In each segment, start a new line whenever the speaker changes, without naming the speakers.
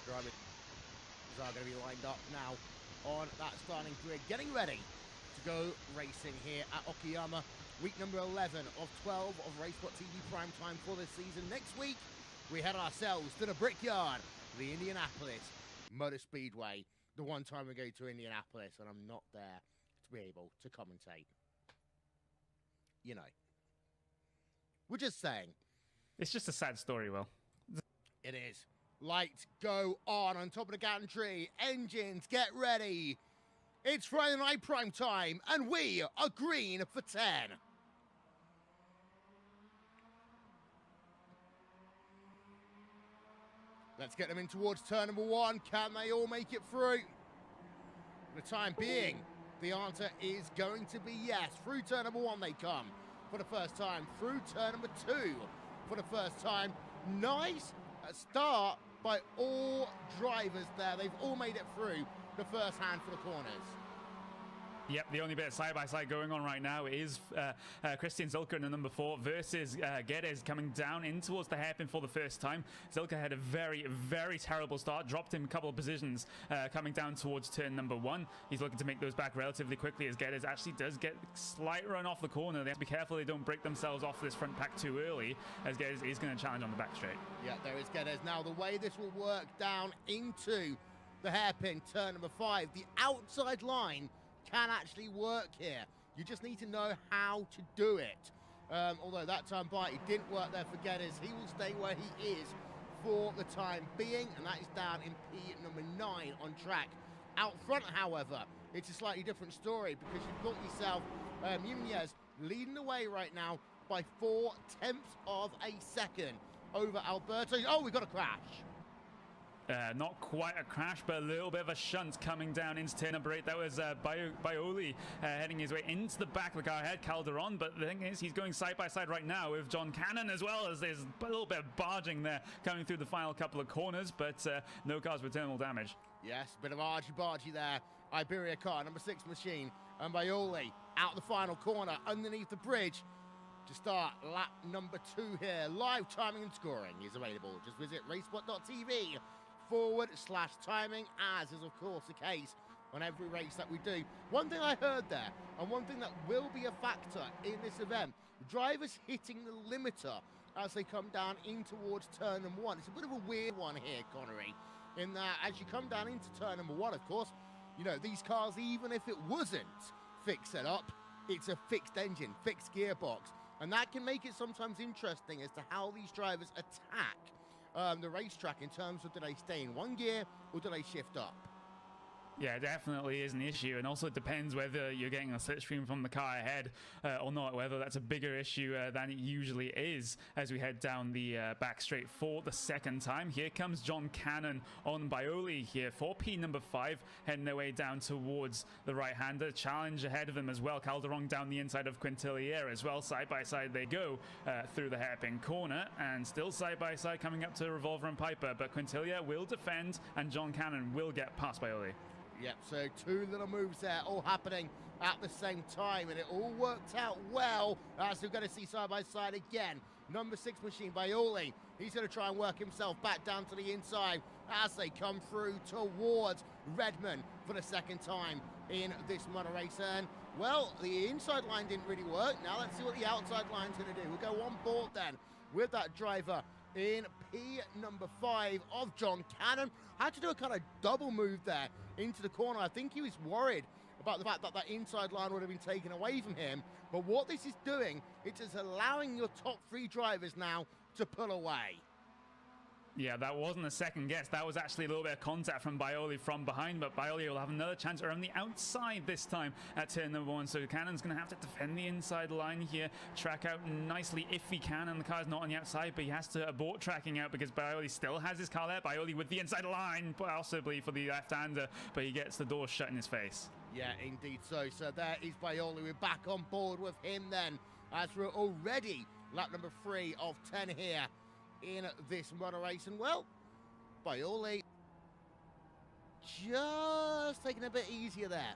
drivers are going to be lined up now on that starting grid, getting ready to go racing here at Okayama. Week number 11 of 12 of Racespot TV prime time for this season. Next week, we head ourselves to the Brickyard, the Indianapolis Motor Speedway. The one time we go to Indianapolis and I'm not there to be able to commentate. You know. We're just saying.
It's just a sad story, Will.
It is. Lights go on top of the gantry. Engines, get ready. It's Friday night prime time, and we are green for 10. Let's get them in towards turn number 1. Can they all make it through? For the time being, the answer is going to be yes. Through turn number 1 they come for the first time. Through turn number 2 for the first time. Nice start by all drivers there. They've all made it through the first handful of corners.
Yep, the only bit of side-by-side going on right now is Christian Zilka in the number 4 versus Geddes coming down in towards the hairpin for the first time. Zilka had a very, very terrible start, dropped him a couple of positions coming down towards turn number 1. He's looking to make those back relatively quickly as Geddes actually does get slight run off the corner. They have to be careful they don't break themselves off this front pack too early, as Geddes is going to challenge on the back straight. Yeah,
there is Geddes. Now, the way this will work down into the hairpin, turn number 5, the outside line can actually work here. You just need to know how to do it. Although that time by, it didn't work there for Geddes. He will stay where he is for the time being, and that is down in P number 9 on track. Out front, however, it's a slightly different story because you've got yourself Nunez leading the way right now by 4/10 of a second over Alberto. Oh, we got a crash.
Not quite a crash, but a little bit of a shunt coming down into turn number 8. That was Baioli heading his way into the back of the car ahead, Calderon. But the thing is, he's going side by side right now with John Cannon, as well as there's a little bit of barging there coming through the final couple of corners, but no cars with thermal damage.
Yes, bit of argy-bargy there. Iberia car, number 6 machine, and Baioli out the final corner underneath the bridge to start lap number 2 here. Live timing and scoring is available. Just visit racespot.tv/timing, as is of course the case on every race that we do. One thing I heard there, and one thing that will be a factor in this event, drivers hitting the limiter as they come down in towards turn number 1. It's a bit of a weird one here, Connery, in that as you come down into turn number 1, of course, you know, these cars, even if it wasn't fixed setup, it's a fixed engine, fixed gearbox, and that can make it sometimes interesting as to how these drivers attack the racetrack in terms of do they stay in one gear or do they shift up?
Yeah, it definitely is an issue, and also it depends whether you're getting a slipstream from the car ahead or not, whether that's a bigger issue than it usually is as we head down the back straight for the second time. Here comes John Cannon on Baioli here for P number 5, heading their way down towards the right-hander. Challenge ahead of them as well. Calderon down the inside of Quintilier as well. Side by side they go through the hairpin corner, and still side by side coming up to Revolver and Piper, but Quintilier will defend and John Cannon will get past Baioli.
Yep, so 2 little moves there, all happening at the same time, and it all worked out well, as we're going to see side by side again. Number 6 machine, Baioli, he's going to try and work himself back down to the inside as they come through towards Redmond for the second time in this motor race. And, well, the inside line didn't really work. Now let's see what the outside line's going to do. We'll go on board then with that driver in P number 5 of John Cannon. Had to do a kind of double move there into the corner. I think he was worried about the fact that that inside line would have been taken away from him. But what this is doing, it is allowing your top 3 drivers now to pull away.
Yeah, that wasn't a second guess. That was actually a little bit of contact from Baioli from behind, but Baioli will have another chance around the outside this time at turn number 1. So Cannon's going to have to defend the inside line here, track out nicely if he can, and the car's not on the outside, but he has to abort tracking out because Baioli still has his car there. Baioli with the inside line, possibly for the left-hander, but he gets the door shut in his face.
Yeah, indeed so. So there is Baioli. We're back on board with him then, as we're already lap number 3 of 10 here in this motor race. And well, Baioli just taking a bit easier there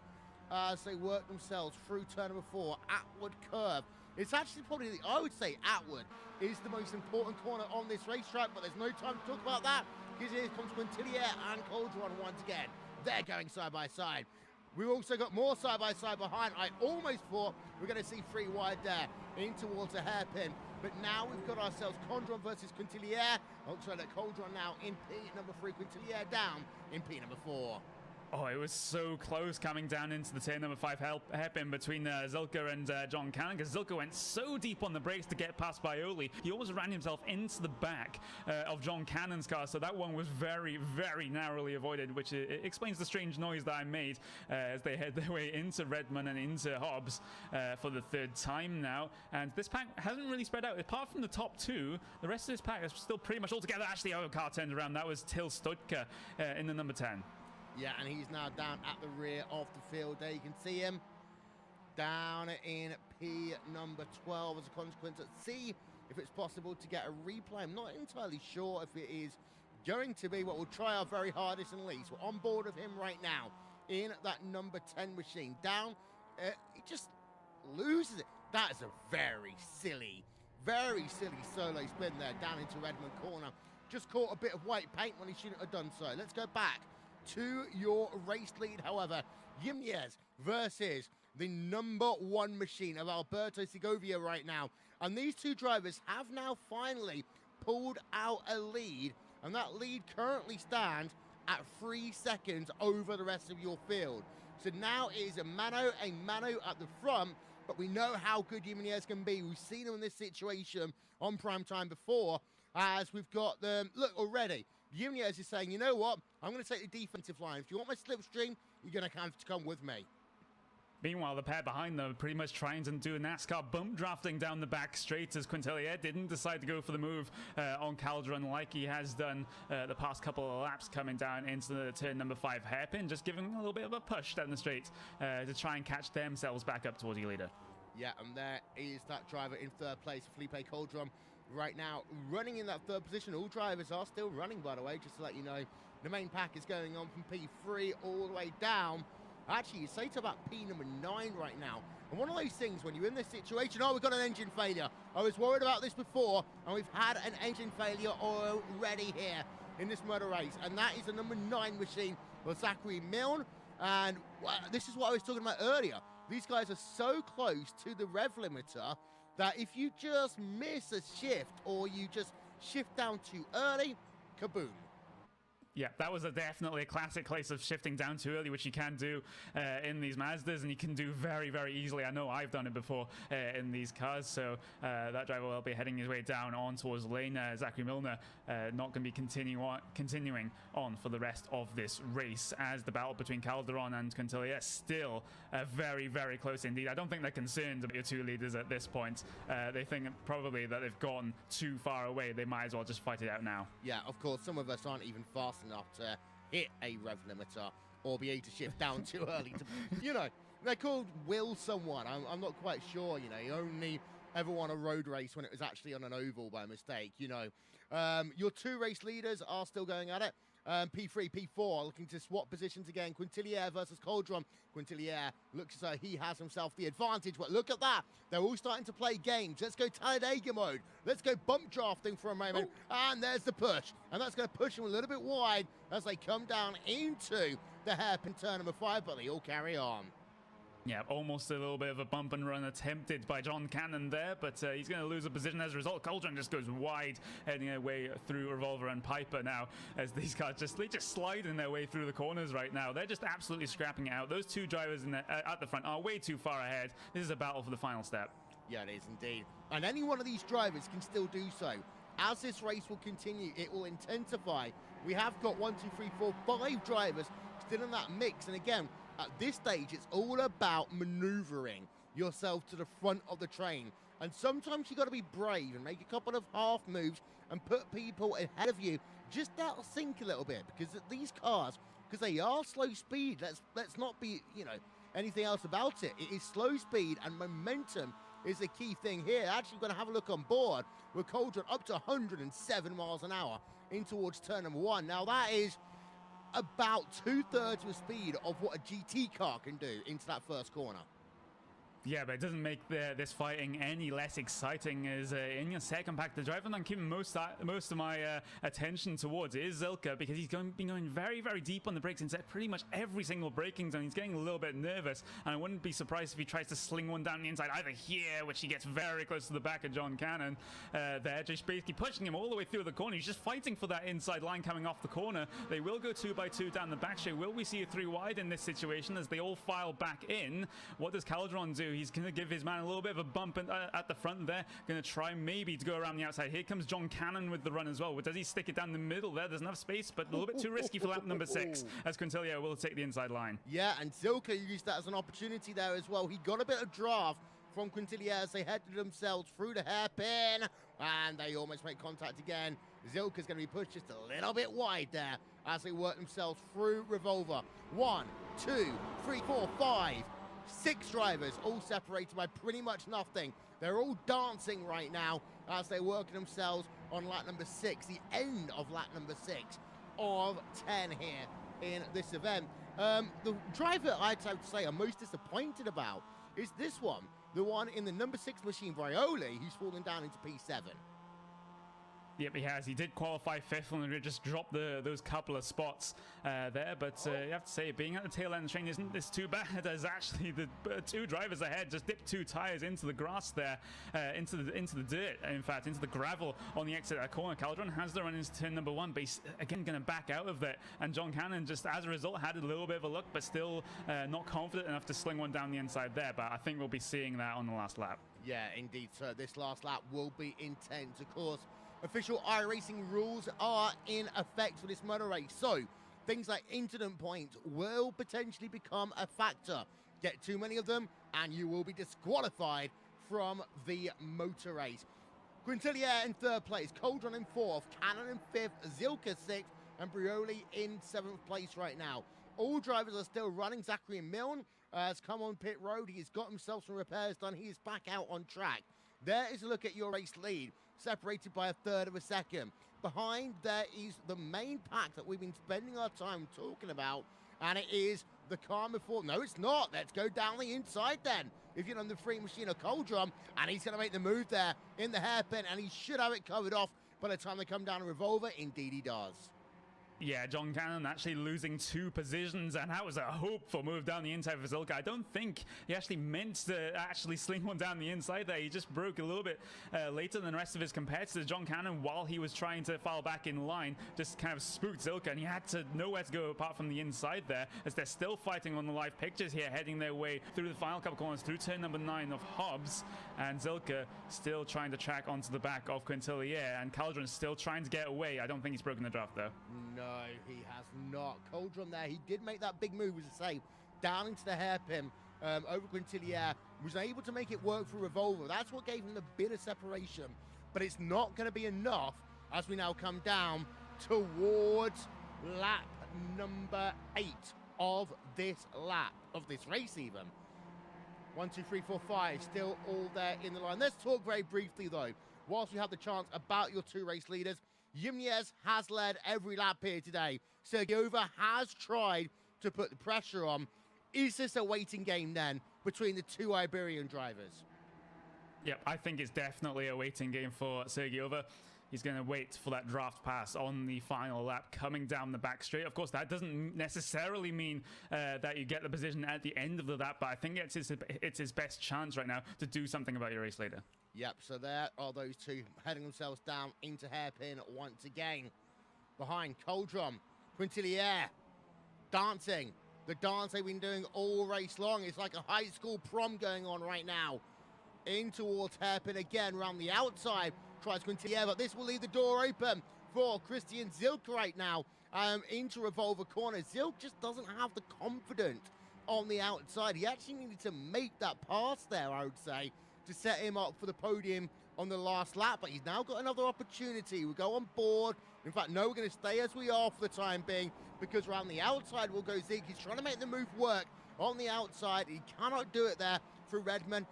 as they work themselves through turn number 4, Atwood curve. It's actually probably, I would say Atwood is the most important corner on this racetrack, but there's no time to talk about that because here comes Quintilier and Cauldron once again. They're going side by side. We've also got more side by side behind. I almost thought we're going to see 3 wide there in towards a hairpin. But now we've got ourselves Cauldron versus Quintilier. Also, that Cauldron now in P number 3, Quintilier down in P number 4.
Oh, it was so close coming down into the turn number 5 hairpin between Zilka and John Cannon, because Zilka went so deep on the brakes to get past Bioli. He almost ran himself into the back of John Cannon's car, so that one was very, very narrowly avoided, which explains the strange noise that I made as they head their way into Redmond and into Hobbs for the 3rd time now. And this pack hasn't really spread out. Apart from the top 2, the rest of this pack is still pretty much all together. Actually, our car turned around. That was Till Studka in the number 10.
Yeah, and he's now down at the rear of the field. There you can see him down in P number 12 as a consequence. Let's see if it's possible to get a replay. I'm not entirely sure if it is going to be, but we'll try our very hardest and least. We're on board with him right now in that number 10 machine. Down, he just loses it. That is a very silly solo spin there down into Redmond corner. Just caught a bit of white paint when he shouldn't have done so. Let's go back to your race lead, however. Jimenez versus the number 1 machine of Alberto Segovia right now. And these two drivers have now finally pulled out a lead, and that lead currently stands at 3 seconds over the rest of your field. So now it is a mano at the front, but we know how good Jimenez can be. We've seen him in this situation on prime time before, as we've got them. Look, already Jimenez is saying, you know what, I'm going to take the defensive line. If you want my slipstream, you're going to have to come with me.
Meanwhile, the pair behind them are pretty much trying to do a NASCAR bump drafting down the back straight, as Quintilier didn't decide to go for the move on Calderon like he has done the past couple of laps coming down into the turn number 5 hairpin, just giving a little bit of a push down the straight to try and catch themselves back up towards the leader.
Yeah, and there is that driver in 3rd place, Felipe Calderon, right now running in that 3rd position. All drivers are still running, by the way, just to let you know. The main pack is going on from P3 all the way down. Actually, you say to about P number 9 right now. And one of those things when you're in this situation, oh, we've got an engine failure. I was worried about this before, and we've had an engine failure already here in this motor race. And that is the number 9 machine for Zachary Milne. And this is what I was talking about earlier. These guys are so close to the rev limiter that if you just miss a shift or you just shift down too early, kaboom.
Yeah, that was definitely a classic case of shifting down too early, which you can do in these Mazdas, and you can do very, very easily. I know I've done it before in these cars, so that driver will be heading his way down on towards lane. Zachary Milner not going to be continuing on for the rest of this race, as the battle between Calderon and Quintilier still very, very close indeed. I don't think they're concerned about your 2 leaders at this point. They think probably that they've gone too far away. They might as well just fight it out now.
Yeah, of course, some of us aren't even fast enough to hit a rev limiter or be able to shift down too early to, you know, they're called will someone. I'm not quite sure, you know. You only ever won a road race when it was actually on an oval by mistake, you know. Your 2 race leaders are still going at it. P3, P4 looking to swap positions again. Quintilier versus Cauldron. Quintilier looks as though he has himself the advantage, but look at that. They're all starting to play games. Let's go Talladega mode. Let's go bump drafting for a moment. And there's the push. And that's going to push them a little bit wide as they come down into the hairpin turn number 5, but they all carry on.
Yeah, almost a little bit of a bump and run attempted by John Cannon there, but he's going to lose a position as a result. Cauldron just goes wide, heading away through Revolver and Piper now, as these cars just sliding their way through the corners right now. They're just absolutely scrapping it out. Those 2 drivers at the front are way too far ahead. This is a battle for the final step. Yeah, it is indeed. And any one of these drivers can still do so. As this race will continue, it will intensify. We have got 1, 2, 3, 4, 5 drivers still in that mix. And again, at this stage, it's all about maneuvering yourself to the front of the train. And sometimes you got to be brave and make a couple of half moves and put people ahead of you. Just that'll sink a little bit, because these cars, because they are slow speed, let's not be, you know, anything else about it. It is slow speed, and momentum is the key thing here. Actually, we're going to have a look on board with Cauldron up to 107 miles an hour in towards turn number 1. Now that is about 2/3 of the speed of what a GT car can do into that first corner. Yeah, but it doesn't make this fighting any less exciting. As in your second pack, the driver I'm keeping most of my attention towards is Zilka, because he's been going very, very deep on the brakes inside pretty much every single braking zone. He's getting a little bit nervous, and I wouldn't be surprised if he tries to sling one down the inside, either here, which he gets very close to the back of John Cannon there, just basically pushing him all the way through the corner. He's just fighting for that inside line coming off the corner. They will go 2x2 down the back straight. Will we see a 3 wide in this situation as they all file back in? What does Caldron do? He's going to give his man a little bit of a bump at the front there. Going to try maybe to go around the outside. Here comes John Cannon with the run as well. Does he stick it down the middle there? There's enough space, but a little bit too risky for lap number 6 as Quintilio will take the inside line.
Yeah, and Zilka used that as an opportunity there as well. He got a bit of draft from Quintilio as they headed themselves through the hairpin, and they almost make contact again. Zilka's going to be pushed just a little bit wide there as they work themselves through Revolver. 1, 2, 3, 4, 5, 6 drivers, all separated by pretty much nothing. They're all dancing right now as they're working themselves on lap number 6, the end of lap number 6 of 10 here in this event. The driver I'd have to say I'm most disappointed about is this one, the one in the number 6 machine, Brioli, who's fallen down into P7.
Yep, he has. He did qualify 5th and just dropped those couple of spots there. But you have to say, being at the tail end of the train isn't this too bad, as actually the 2 drivers ahead just dipped 2 tires into the grass there, into the dirt, in fact, into the gravel on the exit of that corner. Caldron has the run into turn number 1, but he's again going to back out of that. And John Cannon, just as a result, had a little bit of a look, but still not confident enough to sling one down the inside there. But I think we'll be seeing that on the last lap.
Yeah, indeed, sir. This last lap will be intense, of course. Official iRacing rules are in effect for this motor race, so things like incident points will potentially become a factor. Get too many of them and you will be disqualified from the motor race. Quintillier in 3rd place, Cauldron in 4th, Cannon in 5th, Zilka 6th, and Brioli in 7th place right now. All drivers are still running. Zachary Milne has come on pit road. He has got himself some repairs done. He is back out on track. There is a look at your race lead, separated by 1/3 of a second. Behind there is the main pack that we've been spending our time talking about, and it is the car before. No, it's not. Let's go down the inside then. If you're on the 3 machine of Cauldron, and he's going to make the move there in the hairpin, and he should have it covered off by the time they come down a Revolver. Indeed, he does.
Yeah, John Cannon actually losing 2 positions, and that was a hopeful move down the inside for Zilka. I don't think he actually meant to actually sling one down the inside there. He just broke a little bit later than the rest of his competitors. John Cannon, while he was trying to file back in line, just kind of spooked Zilka, and he had to know where to go apart from the inside there, as they're still fighting on the live pictures here, heading their way through the final couple corners, through turn number 9 of Hobbs, and Zilka still trying to track onto the back of Quintillier, and Caldron still trying to get away. I don't think he's broken the draft, though.
No, he has not. Cauldron there, he did make that big move, as I say, down into the hairpin over Quintillier, was able to make it work for Revolver. That's what gave him the bit of separation, but it's not going to be enough as we now come down towards lap number 8 of this race even. 1, 2, 3, 4, 5, still all there in the line. Let's talk very briefly, though, whilst we have the chance, about your 2 race leaders. Yimnes has led every lap here today. Sergiova has tried to put the pressure on. Is this a waiting game then between the 2 Iberian drivers?
Yep, I think it's definitely a waiting game for Sergiova. He's going to wait for that draft pass on the final lap coming down the back straight. Of course, that doesn't necessarily mean that you get the position at the end of the lap, but I think it's his best chance right now to do something about your race later. Yep,
so there are those 2 heading themselves down into hairpin once again. Behind Cauldron, Quintillier, dancing. The dance they've been doing all race long. It's like a high school prom going on right now. In towards hairpin again, around the outside. Tries Quintillier, but this will leave the door open for Christian Zilk right now. Into Revolver corner. Zilk just doesn't have the confidence on the outside. He actually needed to make that pass there, I would say, to set him up for the podium on the last lap, but he's now got another opportunity. We'll go on board. In fact, no, we're going to stay as we are for the time being, because around the outside will go Zeke. He's trying to make the move work on the outside. He cannot do it there through Redmond.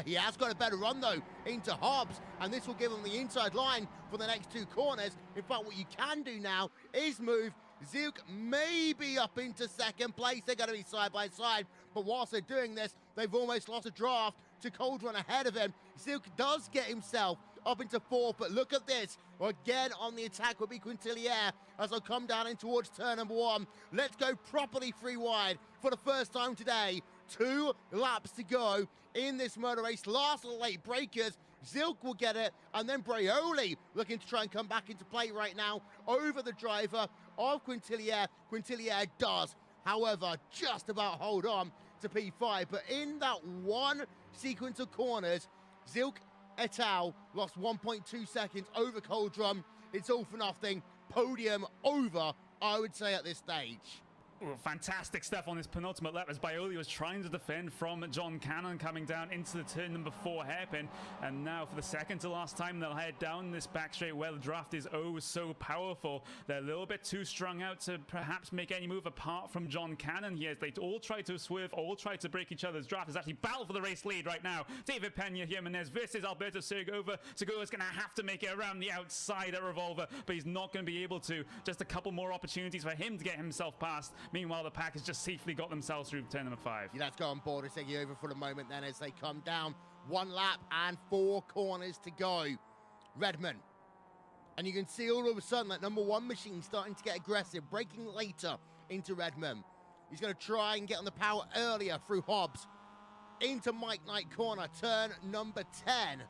He has got a better run, though, into Hobbs, and this will give him the inside line for the next 2 corners. In fact, what you can do now is move Zook maybe up into 2nd place. They're going to be side by side, but whilst they're doing this, They've almost lost a draft to Cauldron ahead of him. Silk does get himself up into fourth, but look at this. Again on the attack will be Quintilier as they'll come down in towards turn number 1. Let's go properly 3 wide for the first time today. 2 laps to go in this motor race. Last of the late breakers. Zilk will get it, and then Brioli looking to try and come back into play right now over the driver of Quintilier. Quintilier does, however, just about hold on to P5, but in that one sequence of corners, Zilk et al. Lost 1.2 seconds over Cauldron. It's all for nothing. Podium over, I would say, at this stage.
Well, fantastic stuff on this penultimate lap as Bioli was trying to defend from John Cannon coming down into the turn number 4 hairpin, and now for the second to last time they'll head down this back straight where the draft is oh so powerful. They're a little bit too strung out to perhaps make any move apart from John Cannon here. They all try to swerve, all try to break each other's draft. There's actually battle for the race lead right now. David Pena Jimenez versus Alberto Segovia. Segovia's going to have to make it around the outside at Revolver, but he's not going to be able to. Just a couple more opportunities for him to get himself past. Meanwhile, the pack has just safely got themselves through turn number 5.
Yeah, let's go on board and take you over for the moment then as they come down. 1 lap and 4 corners to go. Redman. And you can see all of a sudden that number 1 machine starting to get aggressive, breaking later into Redman. He's going to try and get on the power earlier through Hobbs. Into Mike Knight corner, turn number 10.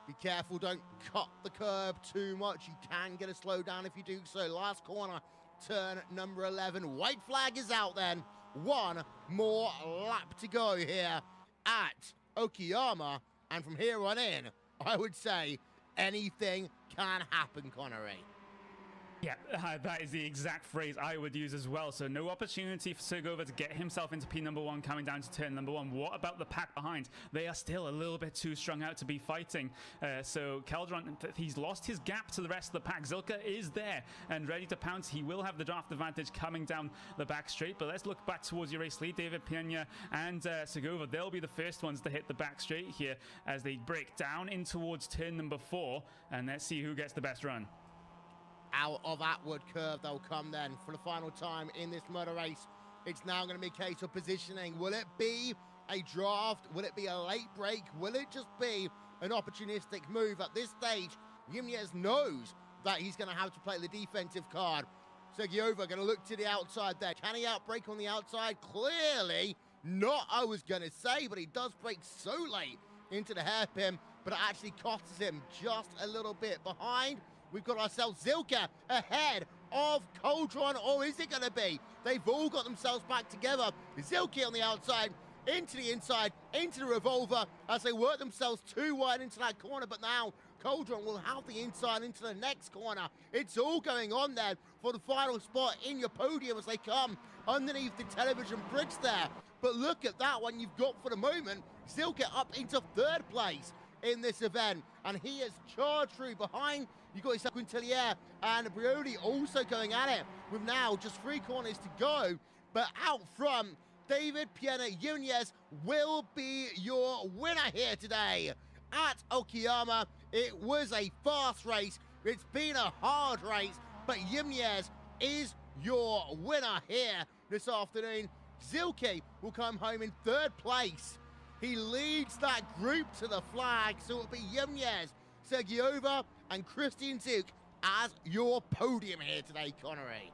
Be careful, don't cut the curb too much. You can get a slowdown if you do so. Last corner, turn number 11. White flag is out then. 1 more lap to go here at Okayama. And from here on in, I would say anything can happen, Connery.
Yeah, that is the exact phrase I would use as well. So no opportunity for Segovia to get himself into P number 1 coming down to turn number 1. What about the pack behind? They are still a little bit too strung out to be fighting. So Caldron, he's lost his gap to the rest of the pack. Zilka is there and ready to pounce. He will have the draft advantage coming down the back straight. But let's look back towards your race lead. David Pena and Segovia, they'll be the first ones to hit the back straight here as they break down in towards turn number 4. And let's see who gets the best run.
Out of Atwood curve they'll come then for the final time in this motor race. It's now going to be a case of positioning. Will it be a draft? Will it be a late break? Will it just be an opportunistic move? At this stage, Jimenez knows that he's going to have to play the defensive card. Segovia going to look to the outside there. Can he outbrake on the outside? Clearly not, I was going to say, but he does break so late into the hairpin, but it actually costs him just a little bit behind. We've got ourselves Zilka ahead of Cauldron, or is it going to be? They've all got themselves back together. Zilka on the outside, into the inside, into the Revolver as they work themselves too wide into that corner, but now Cauldron will have the inside into the next corner. It's all going on there for the final spot in your podium as they come underneath the television bridge there. But look at that one you've got for the moment. Zilka up into 3rd place in this event, and he has charged through behind. You've got yourself Quintilier and Brioli also going at it with now just 3 corners to go. But out front, David Pena Jimenez will be your winner here today at Okayama. It was a fast race. It's been a hard race, but Jimenez is your winner here this afternoon. Zilke will come home in 3rd place. He leads that group to the flag, so it'll be Jimenez, Segovia, and Christian Zuk as your podium here today, Connery.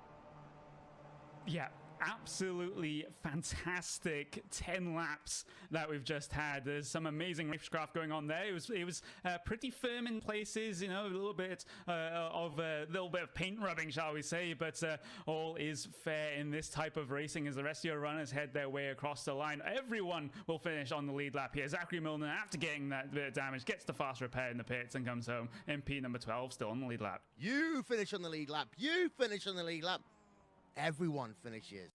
Yeah, absolutely fantastic 10 laps that we've just had. There's some amazing racecraft going on there. It was pretty firm in places, you know, a little bit of paint rubbing, shall we say, but all is fair in this type of racing as the rest of your runners head their way across the line. Everyone will finish on the lead lap here. Zachary Milner, after getting that bit of damage, gets the fast repair in the pits and comes home. MP number 12 still on the lead lap.
You finish on the lead lap. You finish on the lead lap. Everyone finishes